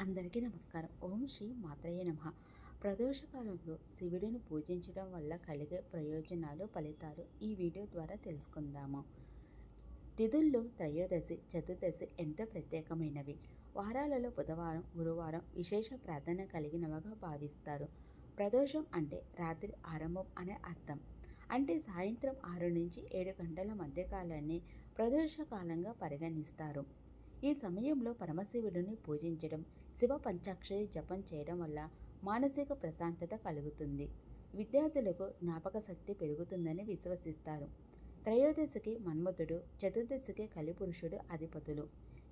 అందరికీ నమస్కారం. ఓం శ్రీ మాత్రయ నమః. ప్రదోష కాలంలో శివుడిని పూజించడం వల్ల కలిగే ప్రయోజనాలు, ఫలితాలు ఈ వీడియో ద్వారా తెలుసుకుందాము. తిథుల్లో త్రయోదశి, చతుర్దశి ఎంతో ప్రత్యేకమైనవి. వారాలలో బుధవారం, గురువారం విశేష ప్రాధాన్యం కలిగినవిగా భావిస్తారు. ప్రదోషం అంటే రాత్రి ఆరంభం అనే అర్థం. అంటే సాయంత్రం 6 నుంచి 7 గంటల మధ్య కాలాన్ని ప్రదోష కాలంగా పరిగణిస్తారు. ఈ సమయంలో పరమశివుడిని పూజించడం, శివ పంచాక్షరి జపం చేయడం వల్ల మానసిక ప్రశాంతత కలుగుతుంది. విద్యార్థులకు జ్ఞాపక శక్తి పెరుగుతుందని విశ్వసిస్తారు. త్రయోదశికి మన్మథుడు, చతుర్దశికి కలిపురుషుడు అధిపతులు.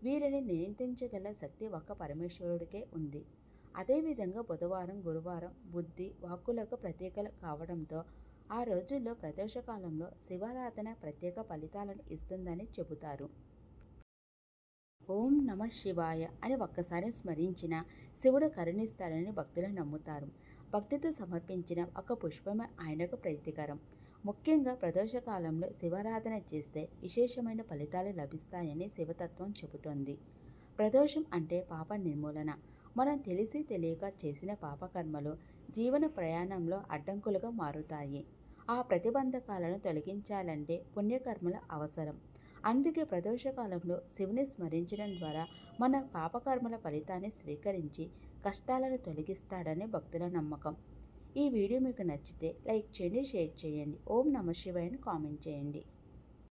వీరిని నియంత్రించగల శక్తి ఒక్క పరమేశ్వరుడికే ఉంది. అదేవిధంగా బుధవారం, గురువారం బుద్ధి, వాక్కులకు ప్రతీకలు కావడంతో ఆ రోజుల్లో ప్రదోషకాలంలో శివారాధన ప్రత్యేక ఫలితాలను ఇస్తుందని చెబుతారు. ఓం నమ శివాయ అని ఒక్కసారి స్మరించిన శివుడు కరుణిస్తాడని భక్తులు నమ్ముతారు. భక్తితో సమర్పించిన ఒక పుష్పమే ఆయనకు ప్రీతికరం. ముఖ్యంగా ప్రదోషకాలంలో శివారాధన చేస్తే విశేషమైన ఫలితాలు లభిస్తాయని శివతత్వం చెబుతోంది. ప్రదోషం అంటే పాప నిర్మూలన. మనం తెలిసి తెలియక చేసిన పాపకర్మలు జీవన ప్రయాణంలో అడ్డంకులుగా మారుతాయి. ఆ ప్రతిబంధకాలను తొలగించాలంటే పుణ్యకర్మలు అవసరం. అందుకే ప్రదోషకాలంలో శివుని స్మరించడం ద్వారా మన పాపకర్మల ఫలితాన్ని స్వీకరించి కష్టాలను తొలగిస్తాడని భక్తుల నమ్మకం. ఈ వీడియో మీకు నచ్చితే లైక్ చేయండి, షేర్ చేయండి. ఓం నమ శివాయ అని కామెంట్ చేయండి.